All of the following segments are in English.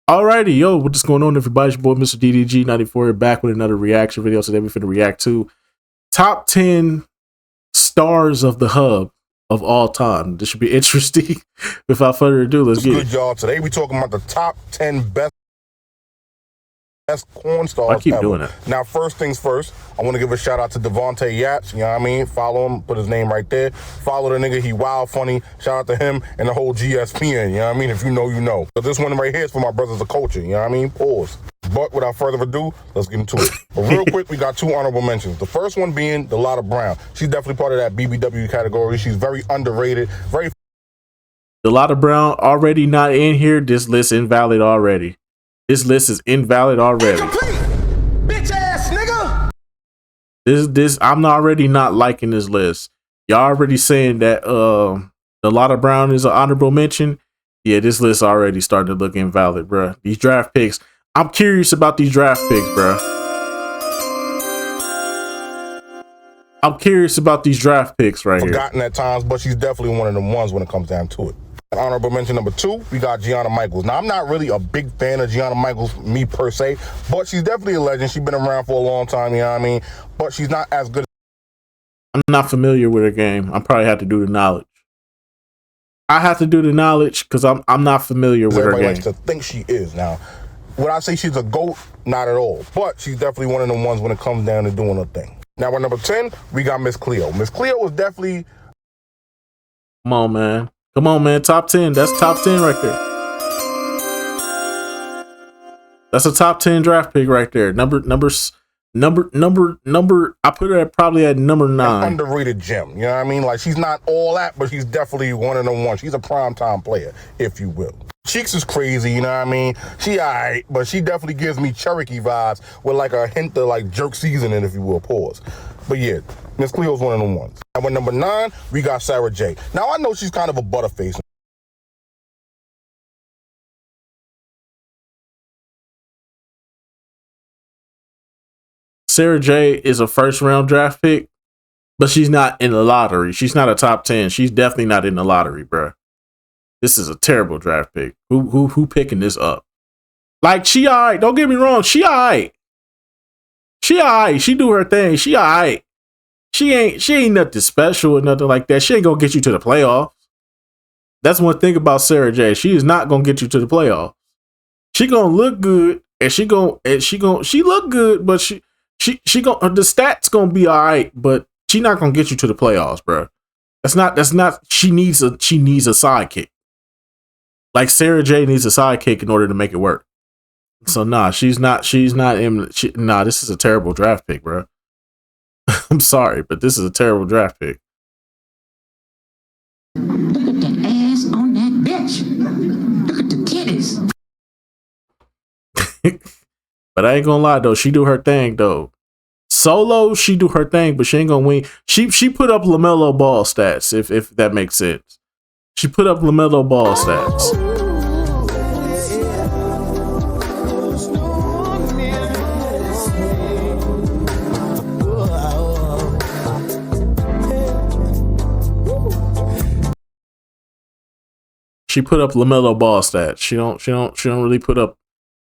Alrighty, yo, what's going on, everybody? It's your boy, Mr. DDG94, here back with another reaction video. Today we're finna react to top 10 stars of the hub of all time. This should be interesting. Without further ado, let's get it. Y'all, today we talking about the top 10 best corn stars I keep ever. doing it. Now, first things first, I want to give a shout out to Devontae Yaps. You know what I mean? Follow him, put his name right there. Follow the nigga, he wild funny. Shout out to him and the whole GSPN. You know what I mean? If you know, you know. But this one right here is for my brothers of culture. You know what I mean? Pause. But without further ado, let's get into it. But real quick, we got two honorable mentions. The first one being Delata Brown. She's definitely part of that BBW category. She's very underrated, very. Delata Brown already not in here. This list invalid already. This list is invalid already. Bitch ass nigga. This I'm already not liking this list. Y'all already saying that Delata Brown is an honorable mention. Yeah, this list already starting to look invalid, bruh. These draft picks. I'm curious about these draft picks, bruh. I'm curious about these draft picks right here. Forgotten at times, but she's definitely one of them ones when it comes down to it. Honorable mention number 2, we got Gianna Michaels. Now, I'm not really a big fan of Gianna Michaels, me per se, but she's definitely a legend. She's been around for a long time, you know what I mean? But she's not as good. I'm not familiar with her game. I probably have to do the knowledge. I have to do the knowledge because I'm not familiar with her game. Everybody likes to think she is. Now, would I say she's a GOAT? Not at all. But she's definitely one of the ones when it comes down to doing her thing. Now, at number 10, we got Miss Cleo. Miss Cleo was definitely... Come on, man. Come on, man. Top 10. That's top 10 right there. That's a top 10 draft pick right there. Number. I put her probably at number 9. An underrated gem. You know what I mean? Like, she's not all that, but she's definitely one of the ones. She's a primetime player, if you will. Cheeks is crazy, you know what I mean? She alright, but she definitely gives me Cherokee vibes with like a hint of like jerk seasoning, if you will. Pause. But yeah, Miss Cleo's one of them ones. And with number 9, we got Sarah J. Now, I know she's kind of a butterface. Sarah J is a first round draft pick, but she's not in the lottery. She's not a top 10. She's definitely not in the lottery, bruh. This is a terrible draft pick. Who picking this up? Like, she alright. Don't get me wrong. She alright. She alright. She do her thing. She alright. She ain't nothing special or nothing like that. She ain't gonna get you to the playoffs. That's one thing about Sarah J. She is not gonna get you to the playoffs. She gonna look good, and she look good, but she gonna, the stats gonna be alright, but she not gonna get you to the playoffs, bro. That's not. She needs a sidekick. Like, Sarah J needs a sidekick in order to make it work. So nah, she's not nah, this is a terrible draft pick, bro. I'm sorry, but this is a terrible draft pick. Look at the ass on that bitch. Look at the titties. But I ain't gonna lie though, she do her thing though. Solo, she do her thing, but she ain't gonna win. She put up LaMelo Ball stats, if that makes sense. She put up LaMelo Ball stats. She put up LaMelo Ball stats. She don't really put up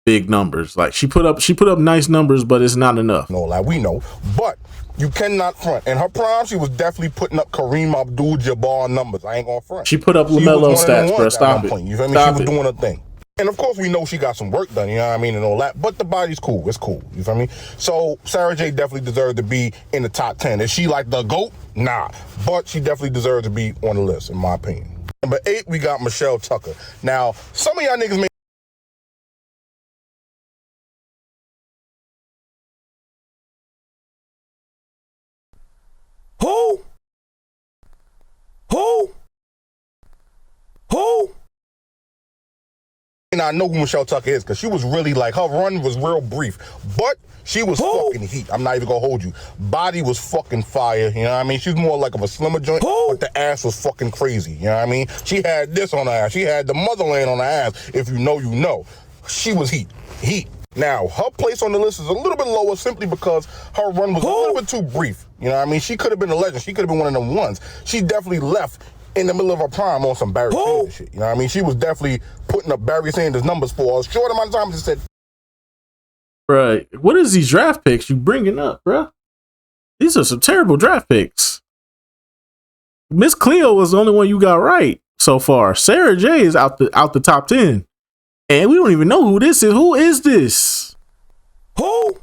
big numbers. Like, she put up nice numbers, but it's not enough. No, like, we know, but you cannot front. In her prime, she was definitely putting up Kareem Abdul-Jabbar numbers. I ain't gonna front. She put up LaMelo stats, bro. Stop it. You feel me? She was doing her thing. And of course, we know she got some work done, you know what I mean, and all that. But the body's cool. It's cool. You feel me? So Sarah J definitely deserved to be in the top 10. Is she like the GOAT? Nah. But she definitely deserved to be on the list, in my opinion. Number 8, we got Michelle Tucker. Now, some of y'all niggas may... Who? And I know who Michelle Tucker is, because she was really like, her run was real brief, but she was fucking heat. I'm not even gonna hold you. Body was fucking fire, you know what I mean? She was more like of a slimmer joint, but the ass was fucking crazy, you know what I mean? She had this on her ass. She had the motherland on her ass. If you know, you know. She was heat. Now, her place on the list is a little bit lower simply because her run was a little bit too brief. You know what I mean? She could have been a legend. She could have been one of them ones. She definitely left in the middle of her prime on some Barry Sanders shit. You know what I mean? She was definitely putting up Barry Sanders numbers for a short amount of time. Just said, right, what is these draft picks you bringing up, bruh? These are some terrible draft picks. Miss Cleo was the only one you got right so far. Sarah J is out the top 10. And we don't even know who this is. Who is this? who?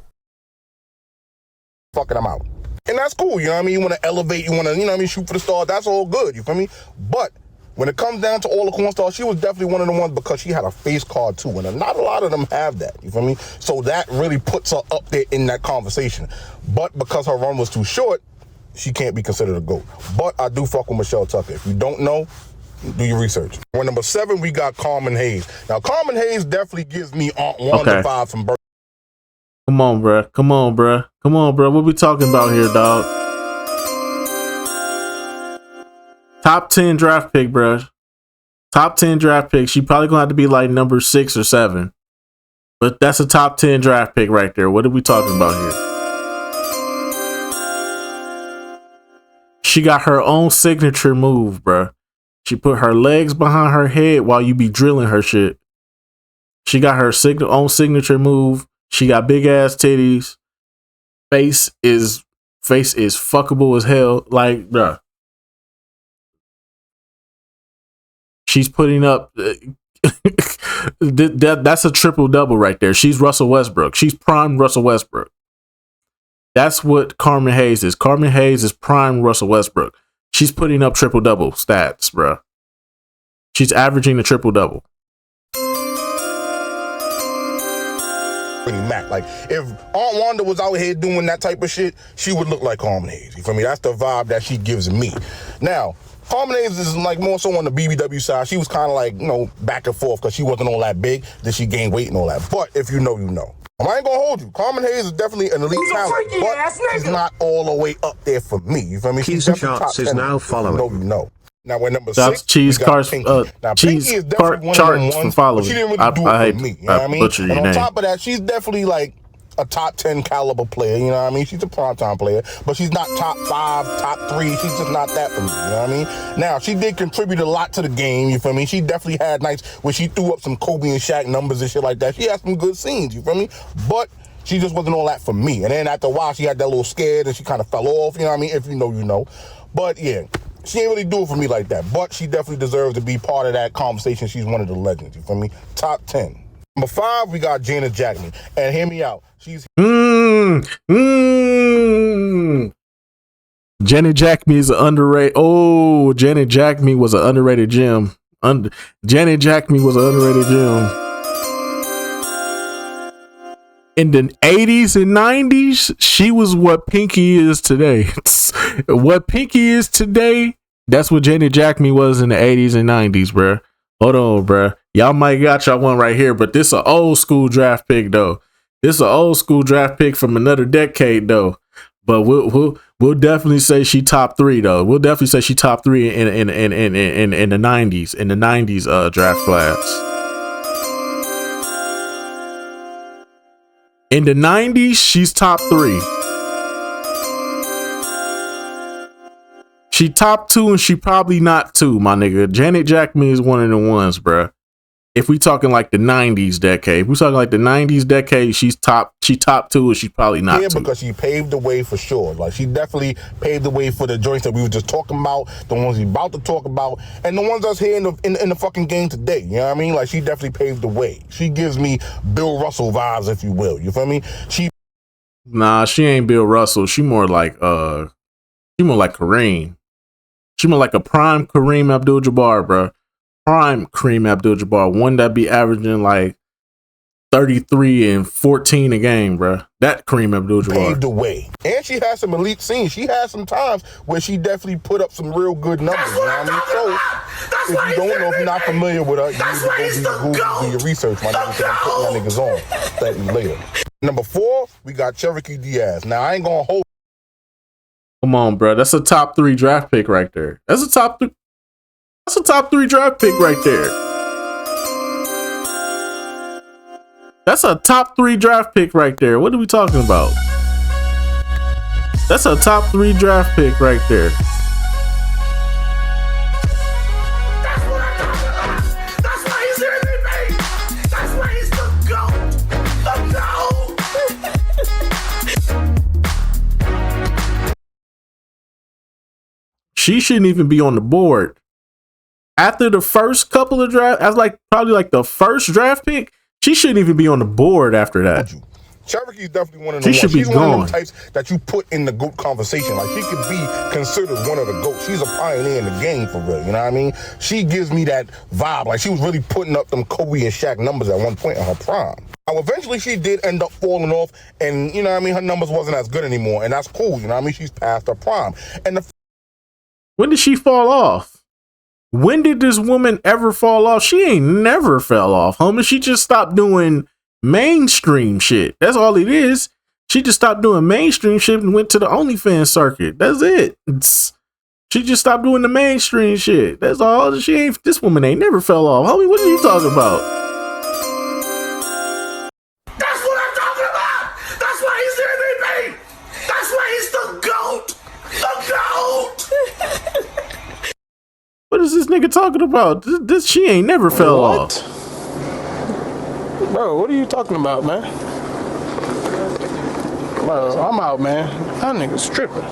Fucking I'm out. And that's cool, you know what I mean? You want to elevate, you want to, you know what I mean, shoot for the stars. That's all good, you feel me? But when it comes down to all the corn stars, she was definitely one of the ones because she had a face card too. And not a lot of them have that, you feel me? So that really puts her up there in that conversation. But because her run was too short, she can't be considered a GOAT. But I do fuck with Michelle Tucker. If you don't know, do your research. When number 7, we got Carmen Hayes. Now, Carmen Hayes definitely gives me Aunt Wanda vibes from birth. Come on, bruh. Come on, bruh. Come on, bruh. What we talking about here, dog? Top 10 draft pick, bruh. Top 10 draft pick. She probably gonna have to be like number 6 or 7. But that's a top 10 draft pick right there. What are we talking about here? She got her own signature move, bruh. She put her legs behind her head while you be drilling her shit. She got her own signature move. She got big ass titties. Face is fuckable as hell. Like, bruh. She's putting up. That's a triple double right there. She's Russell Westbrook. She's prime Russell Westbrook. That's what Carmen Hayes is. Carmen Hayes is prime Russell Westbrook. She's putting up triple double stats, bruh. She's averaging a triple double. Mac. Like, if Aunt Wanda was out here doing that type of shit, she would look like Carmen Hayes. You feel me? That's the vibe that she gives me. Now, Carmen Hayes is like more so on the BBW side. She was kind of like, you know, back and forth because she wasn't all that big. Then she gained weight and all that. But if you know, you know. I ain't gonna hold you. Carmen Hayes is definitely an elite talent, but she's not all the way up there for me. You feel me? Keys and Charts is now following. You know. Now we're number That's 6. Cheese Carts. Now Cheese Pinky is definitely one Charts of them for ones, following. but she didn't really do it for me. You know what I mean? And on top of that, she's definitely like a top 10 caliber player. You know what I mean? She's a primetime player, but she's not top 5, top 3. She's just not that for me. You know what I mean? Now she did contribute a lot to the game. You feel me? She definitely had nights where she threw up some Kobe and Shaq numbers and shit like that. She had some good scenes. You feel me? But she just wasn't all that for me. And then after a while, she had that little scared and she kind of fell off. You know what I mean? If you know, you know. But yeah, she ain't really do it for me like that. But she definitely deserves to be part of that conversation. She's one of the legends. You feel me? Top 10. Number 5, we got Janet Jackman. And hear me out. She's Janet Jackman is an underrated. Oh, Janet Jackman was an underrated gem. Janet Jackman was an underrated gem. In the 80s and 90s, she was what Pinky is today. What Pinky is today, that's what Janet Jackman was in the 80s and 90s, bruh. Hold on, bruh. Y'all might got y'all one right here, but this is an old school draft pick, though. This is an old school draft pick from another decade, though. But we'll definitely say she top 3, though. We'll definitely say she top 3 in the 90s, in the 90s draft class. In the 90s, she's top 3. She top 2 and she probably not 2, my nigga. Janet Jackman is one of the ones, bruh. If we talking like the 90s decade, if we talking like the 90s decade, she top 2 and she's probably not 2. Because she paved the way for sure. Like, she definitely paved the way for the joints that we were just talking about, the ones we about to talk about, and the ones that's here in the fucking game today. You know what I mean? Like, she definitely paved the way. She gives me Bill Russell vibes, if you will. You feel me? Nah, she ain't Bill Russell. She more like Kareem. She more like a prime Kareem Abdul-Jabbar, bro. Prime Kareem Abdul-Jabbar, one that be averaging like 33 and 14 a game, bro. That Kareem Abdul-Jabbar paved the way, and she has some elite scenes. She has some times where she definitely put up some real good numbers. You know what I mean? So if you don't know, if you're not familiar with her, you need to go do your research, my nigga, because I'm putting y'all niggas on slightly later. Number 4, we got Cherokee Diaz. Now I ain't gonna hold. Come on, bro. That's a top 3 draft pick right there. That's a top 3 draft pick right there. That's a top 3 draft pick right there. What are we talking about? That's a top 3 draft pick right there. she shouldn't even be on the board. After the first couple of drafts, as like probably like the first draft pick, she shouldn't even be on the board after that. Cherokee is definitely one of the ones. She's one of them types that you put in the GOAT conversation. Like, she could be considered one of the GOATs. She's a pioneer in the game for real, you know what I mean? She gives me that vibe. Like, she was really putting up them Kobe and Shaq numbers at one point in her prime. Now, eventually she did end up falling off, and, you know what I mean, her numbers wasn't as good anymore, and that's cool, you know what I mean? She's past her prime. And when did she fall off? When did this woman ever fall off? She ain't never fell off, homie. She just stopped doing mainstream shit. That's all it is. She just stopped doing mainstream shit and went to the OnlyFans circuit. That's it. She just stopped doing the mainstream shit. That's all. This woman ain't never fell off. Homie, what are you talking about? That's what I'm talking about. That's why he's MVP. That's why he's the GOAT. The GOAT. What is this nigga talking about? She ain't never fell off. Bro, what are you talking about, man? Bro, I'm out, man. That nigga's tripping.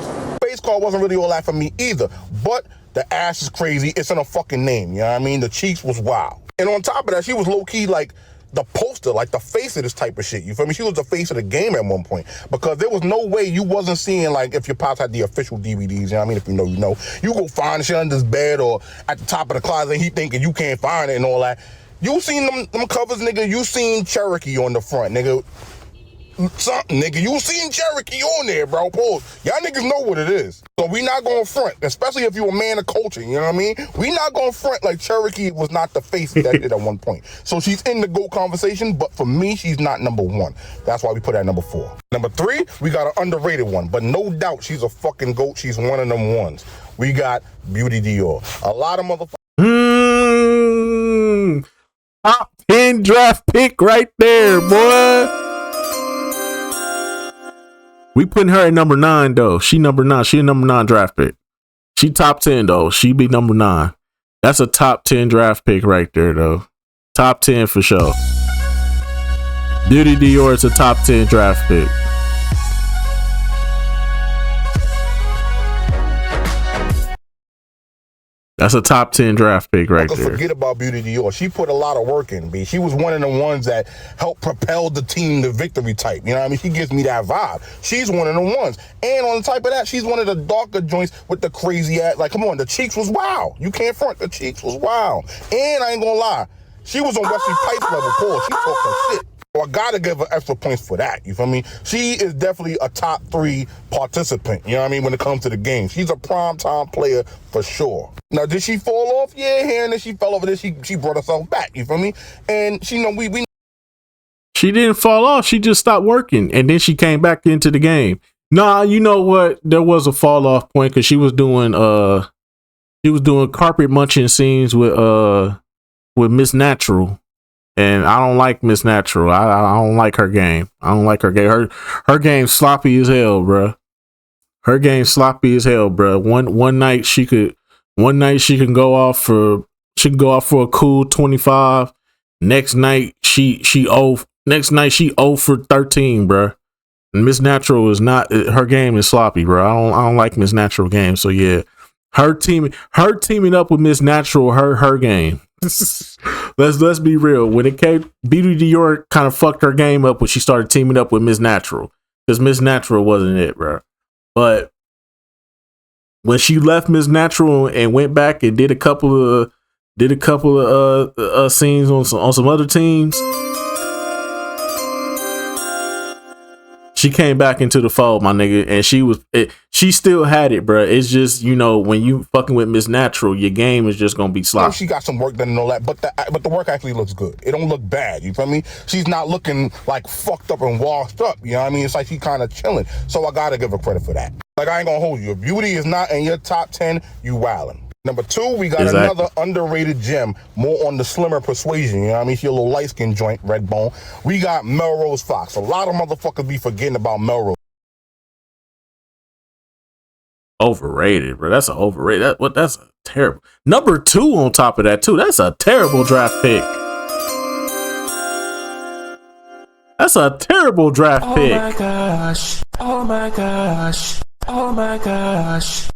Face card wasn't really all that for me either, but the ass is crazy. It's in a fucking name, you know what I mean? The cheeks was wild. And on top of that, she was low-key like the poster, like the face of this type of shit. You feel me? She was the face of the game at one point, because there was no way you wasn't seeing, like, if your pops had the official DVDs, you know what I mean? If you know, you know. You go find shit under his bed or at the top of the closet, and he thinking you can't find it and all that. You seen them covers, nigga. You seen Cherokee on the front, nigga. Something, nigga. You seen Cherokee on there, bro. Pause. Y'all niggas know what it is. So we not going front, especially if you a man of culture, you know what I mean? We not going front like Cherokee was not the face of that shit at one point. So she's in the GOAT conversation, but for me, she's not number one. That's why we put her at number 4. Number 3, we got an underrated one, but no doubt she's a fucking GOAT. She's one of them ones. We got Beauty Dior. A lot of motherfuckers. Top 10 draft pick right there, boy. We putting her at number 9 though. She number 9. She a number 9 draft pick. She top 10 though. She be number 9. That's a top 10 draft pick right there though. Top 10 for sure. Beauty Dior is a top 10 draft pick. That's a top 10 draft pick right there. Forget about Beauty Dior. She put a lot of work in, B. She was one of the ones that helped propel the team to victory type. You know what I mean? She gives me that vibe. She's one of the ones. And on top of that, she's one of the darker joints with the crazy ass. Like, come on, the cheeks was wild. You can't front. The cheeks was wild. And I ain't gonna lie, she was on Wesley Pipes level. Paul. She talking shit. So I gotta give her extra points for that. You feel me? She is definitely a top 3 participant. You know what I mean? When it comes to the game, she's a prime time player for sure. Now, did she fall off? Yeah, here and then she fell over there. She brought herself back. You feel me? And she She didn't fall off. She just stopped working, and then she came back into the game. Nah, you know what? There was a fall off point because she was doing carpet munching scenes with Miss Natural. And I don't like Miss Natural. I don't like her game. I don't like her game. Her game's sloppy as hell, bruh. Her game's sloppy as hell, bruh. One night she can go off for a cool 25. Next night she 0 for 13, bruh. And Miss Natural is not, her game is sloppy, bruh. I don't like Miss Natural game. So yeah, her teaming up with Miss Natural, her game. Let's be real. When it came, Beauty Dior kind of fucked her game up when she started teaming up with Miss Natural, because Miss Natural wasn't it, bro. But when she left Miss Natural and went back and did a couple of scenes on some other teams, she came back into the fold, my nigga, and she still had it, bro. It's just, you know, when you fucking with Miss Natural, your game is just gonna be sloppy. She got some work done and all that, but the work actually looks good. It don't look bad, you feel me? She's not looking like fucked up and washed up, you know what I mean? It's like she kind of chilling. So I gotta give her credit for that. Like, I ain't gonna hold you. If Beauty is not in your top 10, you wildin'. Number 2, we got another underrated gem, more on the slimmer persuasion. You know what I mean? She a little light-skinned joint, red bone. We got Melrose Fox. A lot of motherfuckers be forgetting about Melrose. Overrated, bro. That's overrated. That's a terrible. Number 2 on top of that too. That's a terrible draft pick. That's a terrible draft pick. Oh my gosh. Oh my gosh. Oh my gosh.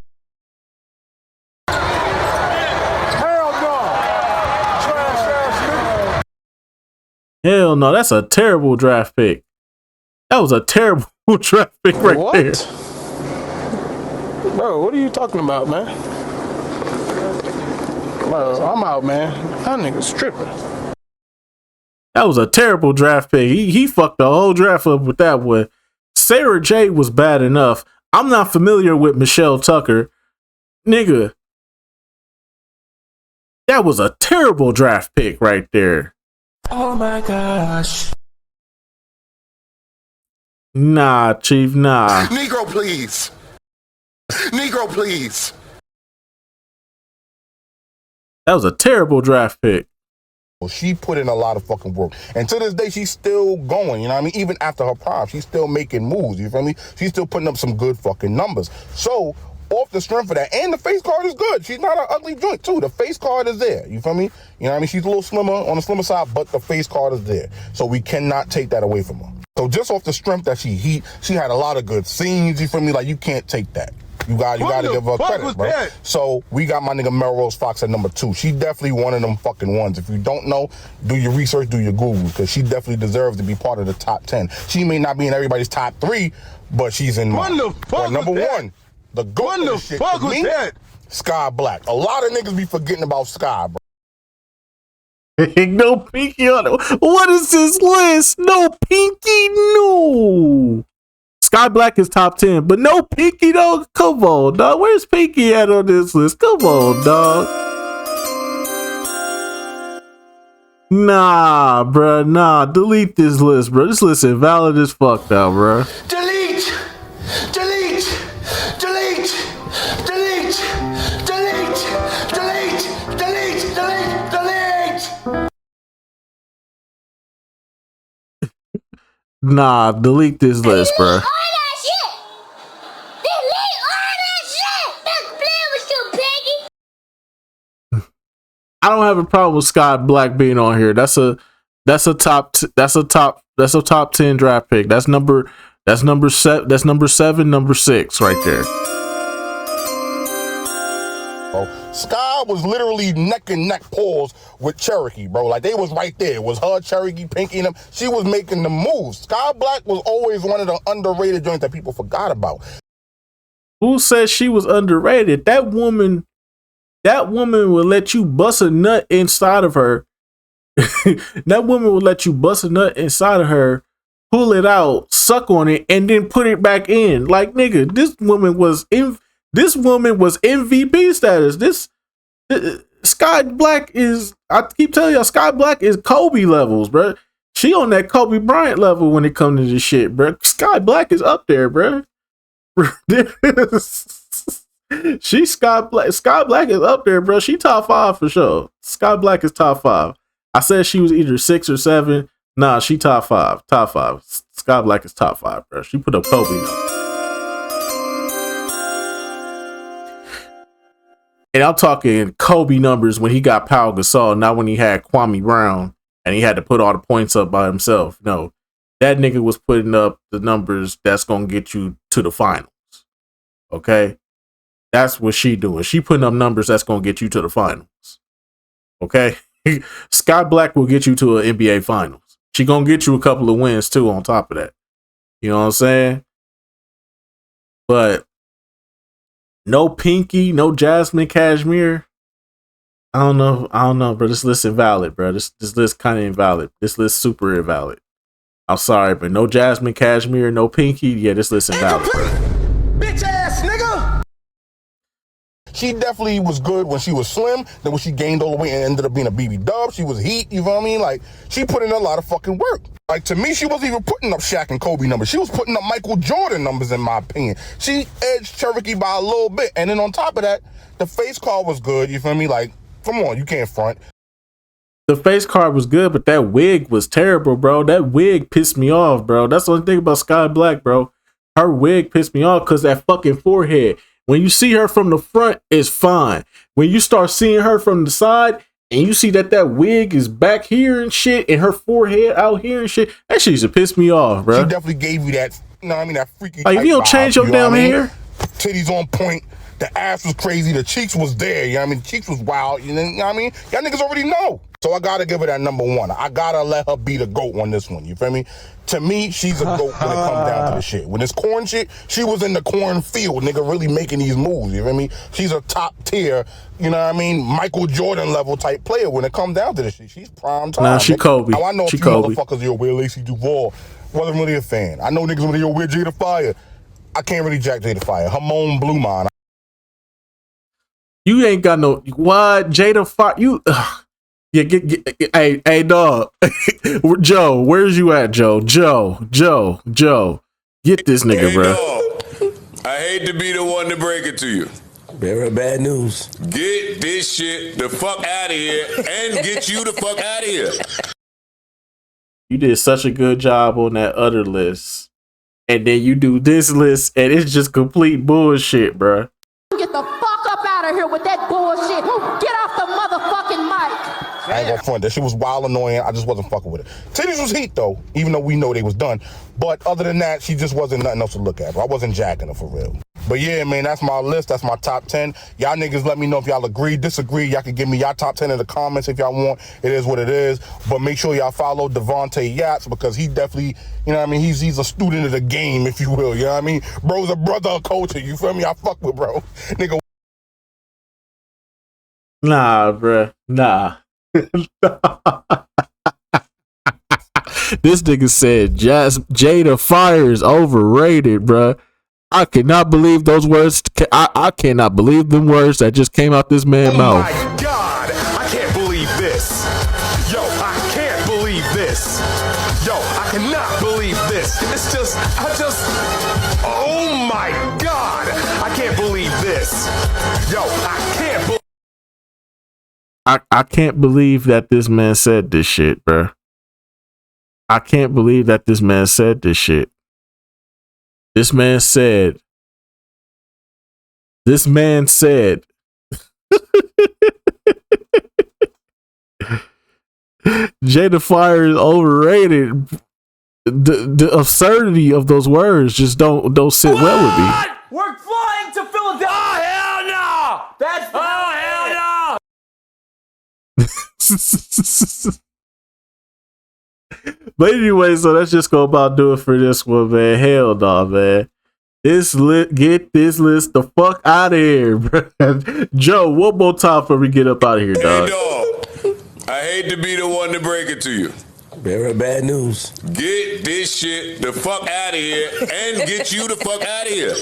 Hell no, that's a terrible draft pick. That was a terrible draft pick right there. Bro, what are you talking about, man? Bro, I'm out, man. That nigga's tripping. That was a terrible draft pick. He fucked the whole draft up with that one. Sarah J was bad enough. I'm not familiar with Michelle Tucker. Nigga, that was a terrible draft pick right there. Oh my gosh. Nah, Chief, nah. Negro, please. Negro, please. That was a terrible draft pick. Well, she put in a lot of fucking work. And to this day, she's still going, you know what I mean? Even after her prime, she's still making moves, you feel me? She's still putting up some good fucking numbers. So, off the strength of that, and the face card is good. She's not an ugly joint, too. The face card is there, you feel me? You know what I mean? She's a little slimmer, on the slimmer side, but the face card is there. So we cannot take that away from her. So just off the strength that she had a lot of good scenes, you feel me? Like, you can't take that. You gotta give her credit, bro. That? So we got my nigga Melrose Fox at number 2. She definitely one of them fucking ones. If you don't know, do your research, do your Google, because she definitely deserves to be part of the top 10. She may not be in everybody's top 3, but she's in mine. But number 1, the GOAT of the shit to me, Sky Black. A lot of niggas be forgetting about Sky, bro. No Pinky on it. What is this list? No Pinky, no. Sky Black is top 10, but no Pinky though. Come on, dog. Where's Pinky at on this list? Come on, dog. Nah, bruh. Nah, delete this list, bro. This list invalid as fuck now, bro. Delete! Delete! Delete! Delete! Delete! Delete! Delete! Delete! Delete! Nah, delete this list, bro. I don't have a problem with Sky Black being on here. That's a top 10 draft pick. That's number 7, number 6 right there. Bro, Sky was literally neck and neck pause with Cherokee, bro. Like, they was right there. It was her, Cherokee, Pinky, and them. She was making the moves. Sky Black was always one of the underrated joints that people forgot about. Who says she was underrated? That woman will let you bust a nut inside of her. That woman will let you bust a nut inside of her, pull it out, suck on it, and then put it back in. Like, nigga, this woman was MVP status. Sky Black is, I keep telling y'all, Sky Black is Kobe levels, bro. She on that Kobe Bryant level when it comes to this shit, bro. Sky Black is up there, bro. Sky Black is up there, bro. She top 5 for sure. Sky Black is top 5. I said she was either 6 or 7. Nah, she top 5. Top 5. Sky Black is top 5, bro. She put up Kobe now. And I'm talking Kobe numbers when he got Pau Gasol, not when he had Kwame Brown and he had to put all the points up by himself. No, that nigga was putting up the numbers that's going to get you to the finals. Okay? That's what she doing. She putting up numbers that's going to get you to the finals. Okay? Sky Black will get you to an NBA finals. She going to get you a couple of wins too on top of that. You know what I'm saying? But no Pinky, no Jasmine Cashmere. I don't know, bro. This list invalid, bro. This list kind of invalid. This list super invalid. I'm sorry, but no Jasmine Cashmere, no Pinky. Yeah, this list invalid, bro. Bitch ass nigga! She definitely was good when she was slim. Then when she gained all the weight and ended up being a BB dub, she was heat, you know what I mean? Like, she put in a lot of fucking work. Like, to me, she wasn't even putting up Shaq and Kobe numbers. She was putting up Michael Jordan numbers, in my opinion. She edged Cherokee by a little bit. And then on top of that, the face card was good, you feel me? Like, come on, you can't front. The face card was good, but that wig was terrible, bro. That wig pissed me off, bro. That's the only thing about Sky Black, bro. Her wig pissed me off because that fucking forehead. When you see her from the front, it's fine. When you start seeing her from the side and you see that wig is back here and shit and her forehead out here and shit, that shit used to piss me off, bro. She definitely gave you that, you know what I mean, that freaky like, if you don't change your damn hair. Titties on point. The ass was crazy. The cheeks was there, you know what I mean? The cheeks was wild, you know what I mean? Y'all niggas already know. So I gotta give her that number one. I gotta let her be the GOAT on this one. You feel me? To me, she's a GOAT when it comes down to the shit. When it's corn shit, she was in the cornfield, nigga, really making these moves. You feel me? She's a top tier, you know what I mean, Michael Jordan level type player when it comes down to this shit. She's prime time. Nah, she nigga. Kobe. Now I know She a few Kobe. motherfuckers, yo, where Lacey Duvall. Wasn't really a fan. I know niggas really, yo, where Jada Fire. I can't really jack Jada Fire. Hamon Blue Mine. You ain't got no what Jada Fire. You yeah, hey dog. Joe, where's you at, Joe? Joe. Get this nigga, Hey, bro. dog, I hate to be the one to break it to you. Very bad news. Get this shit the fuck out of here and get you the fuck out of here. You did such a good job on that other list. And then you do this list and it's just complete bullshit, bro. Get the fuck up out of here with that bullshit. Get off the motherfucking mic. I ain't gonna front that shit was wild annoying. I just wasn't fucking with it. Titties was heat though, even though we know they was done. But other than that, she just wasn't nothing else to look at. Bro. I wasn't jacking her for real. But yeah, man, that's my list. That's my top 10. Y'all niggas let me know if y'all agree, disagree. Y'all can give me y'all top 10 in the comments if y'all want. It is what it is. But make sure y'all follow Devontae Yaps because he definitely, you know what I mean, he's a student of the game, if you will. You know what I mean? Bro's a brother of culture. You feel me? I fuck with bro. Nigga. Nah, bruh. Nah. This nigga said Jada Fire is overrated, bruh. I cannot believe those words. I cannot believe them words that just came out this man's mouth. Oh my God, I can't believe this. Yo, I can't believe this. Yo, I cannot believe this. It's just, oh my God, I can't believe this. Yo, I can't believe. I can't believe that this man said this shit, bruh. I can't believe that this man said this shit. This man said Jada Fire is overrated. The absurdity of those words just don't sit well with me. We're flying to Philadelphia. Oh, hell no! That's hell no! But anyway, so let's just go about do it for this one, man. Hell no, man. Get this list the fuck out of here, bro. Joe, one more time before we get up out of here, dog. Hey, dog, I hate to be the one to break it to you. Very bad news. Get this shit the fuck out of here and get you the fuck out of here.